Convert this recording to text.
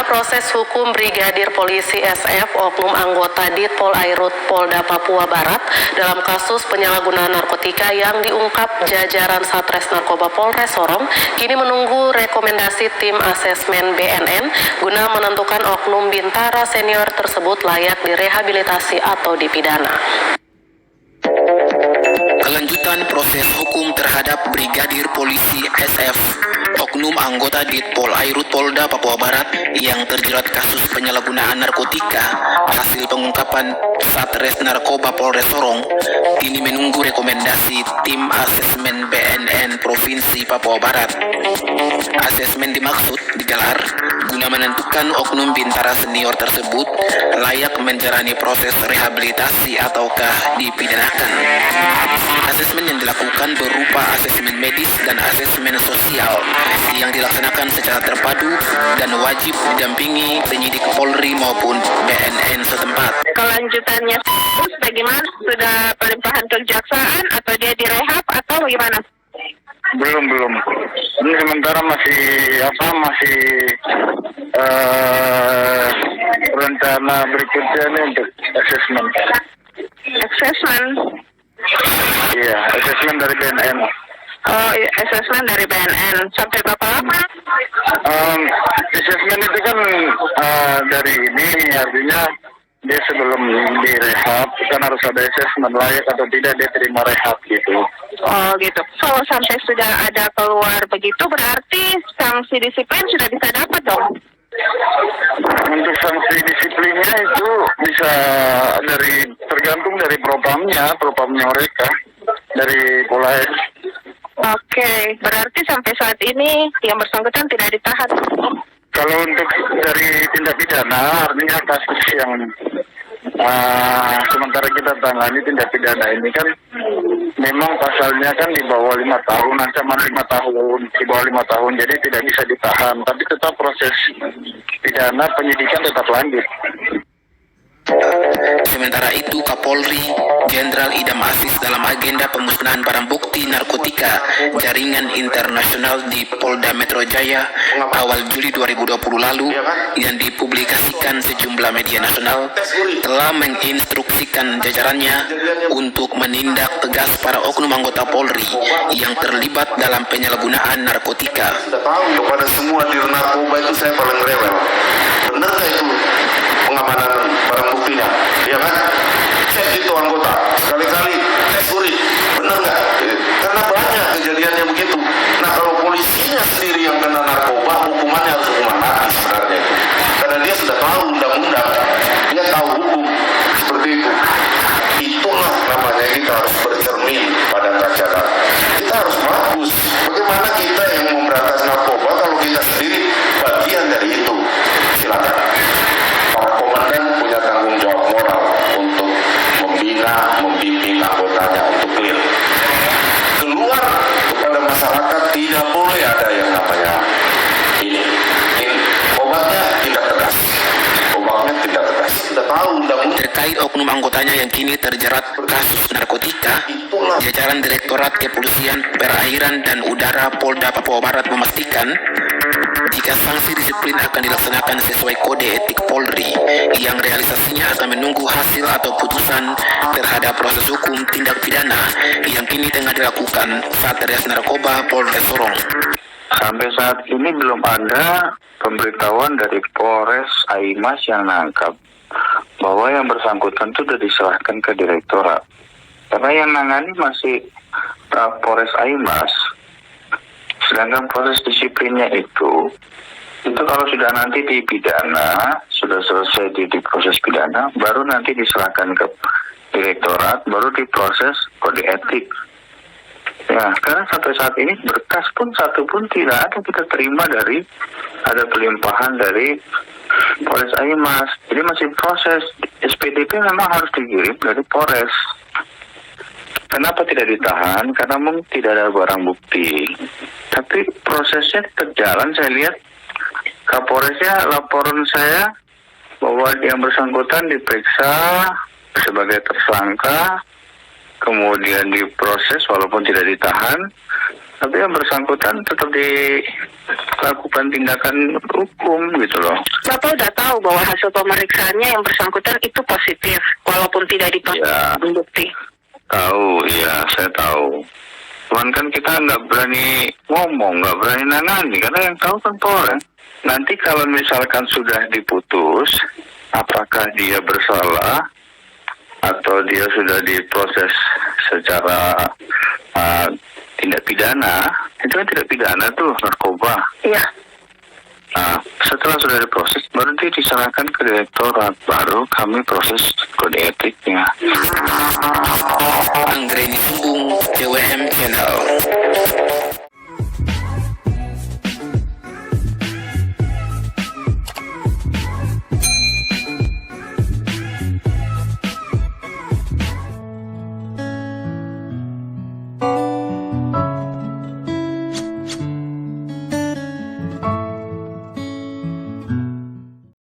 Saudara, proses hukum Brigadir Polisi SF oknum anggota Ditpol Airut Polda Papua Barat dalam kasus penyalahgunaan narkotika yang diungkap jajaran Satres Narkoba Polres Sorong kini menunggu rekomendasi tim asesmen BNN guna menentukan oknum Bintara senior tersebut layak direhabilitasi atau dipidana. Kelanjutan proses hukum terhadap Brigadir Polisi SF, oknum anggota Ditpol Airut Polda Papua Barat yang terjerat kasus penyalahgunaan narkotika hasil pengungkapan Satres Narkoba Polres Sorong kini menunggu rekomendasi tim asesmen BNN Provinsi Papua Barat. Asesmen dimaksud digelar guna menentukan oknum Bintara senior tersebut layak menjalani proses rehabilitasi ataukah dipidanakan. Asesmen yang dilakukan berupa asesmen medis dan asesmen sosial yang dilaksanakan secara terpadu dan wajib didampingi penyidik Polri maupun BNN setempat. Kelanjutannya bagaimana? Sudah pelimpahan kejaksaan atau dia direhab atau bagaimana? Belum. Ini sementara masih rencana berikutnya ini untuk asesmen. Asesmen? Iya, asesmen dari BNN. Oh, asesmen dari BNN. Sampai berapa lama? Asesmen itu kan dari ini artinya dia sebelum direhab kan harus ada asesmen layak atau tidak dia terima rehab gitu. Oh gitu. Kalau sampai sudah ada keluar begitu berarti sanksi disiplin sudah bisa dapat dong? Untuk sanksi disiplinnya itu bisa tergantung dari propamnya mereka dari Polres. Oke, berarti sampai saat ini yang bersangkutan tidak ditahan. Kalau untuk dari tindak pidana artinya kasus yang sementara kita tangani tindak pidana ini kan memang pasalnya kan di bawah 5 tahun, ancaman 5 tahun, di bawah 5 tahun, jadi tidak bisa ditahan, tapi tetap proses pidana penyidikan tetap lanjut. Sementara itu, Kapolri Jenderal Idam Aziz dalam agenda pemusnahan barang bukti narkotika jaringan internasional di Polda Metro Jaya awal Juli 2020 lalu yang dipublikasikan sejumlah media nasional telah menginstruksikan jajarannya untuk menindak tegas para oknum anggota Polri yang terlibat dalam penyalahgunaan narkotika. Kepada semua dir narkoba itu saya paling rewel. Benar nggak itu pengamanan barang buktinya? Ya kan? Cek itu anggota, sekali-kali tes urin, benar nggak? Karena banyak kejadiannya begitu. Nah kalau polisinya sendiri yang kena narkoba, hukumannya harus hukuman mati sebenarnya itu. Karena dia sudah tahu undang-undang, dia tahu hukum seperti itu. Itulah namanya kita harus bercermin pada kaca. Kita harus bagus. Bagaimana kita yang memberantas narkoba kalau kita sendiri bagian dari itu? Silakan. Para komandan punya tanggung jawab moral untuk membina, membimbing anggotanya untuk clear. Keluar kepada masyarakat tidak boleh ada yang namanya ini obatnya tidak tegas. Sudah tahu undang-undang. Terkait oknum anggotanya yang kini terjerat kasus narkotika, jajaran Direktorat Kepolisian Perairan dan Udara Polda Papua Barat memastikan jika sanksi disiplin akan dilaksanakan sesuai kode etik Polri yang realisasinya akan menunggu hasil atau putusan terhadap proses hukum tindak pidana yang kini tengah dilakukan Satres Narkoba Polres Sorong. Sampai saat ini belum ada pemberitahuan dari Polres Aimas yang nangkap bahwa yang bersangkutan itu sudah diserahkan ke direktorat. Karena yang nangani masih Polres Aimas. Sedangkan proses disiplinnya itu kalau sudah nanti dipidana, sudah selesai di proses pidana, baru nanti diserahkan ke direktorat, baru diproses kode etik. Ya, karena sampai saat ini berkas pun satu pun tidak ada kita terima dari ada pelimpahan dari Polres Aimas. Jadi masih proses. SPDP memang harus dikirim dari Polres. Kenapa tidak ditahan? Karena mungkin tidak ada barang bukti. Tapi prosesnya terjalan. Saya lihat Kapolresnya laporan saya bahwa yang bersangkutan diperiksa sebagai tersangka, kemudian diproses walaupun tidak ditahan, Tapi yang bersangkutan tetap dilakukan tindakan hukum gitu loh. Bapak udah tahu bahwa hasil pemeriksaannya yang bersangkutan itu positif, walaupun tidak dipakai Ya. bukti. Tahu, iya saya tahu. Cuman kan kita nggak berani ngomong, nggak berani nangani, karena yang tahu kan Polres. Nanti kalau misalkan sudah diputus, apakah dia bersalah atau dia sudah diproses secara tindak pidana, itu kan tidak pidana tuh, narkoba. Iya. Nah, setelah sudah diproses, baru dia diserahkan ke direktorat, baru kami proses kode etiknya. Anggreni Sumbung, TWM Channel.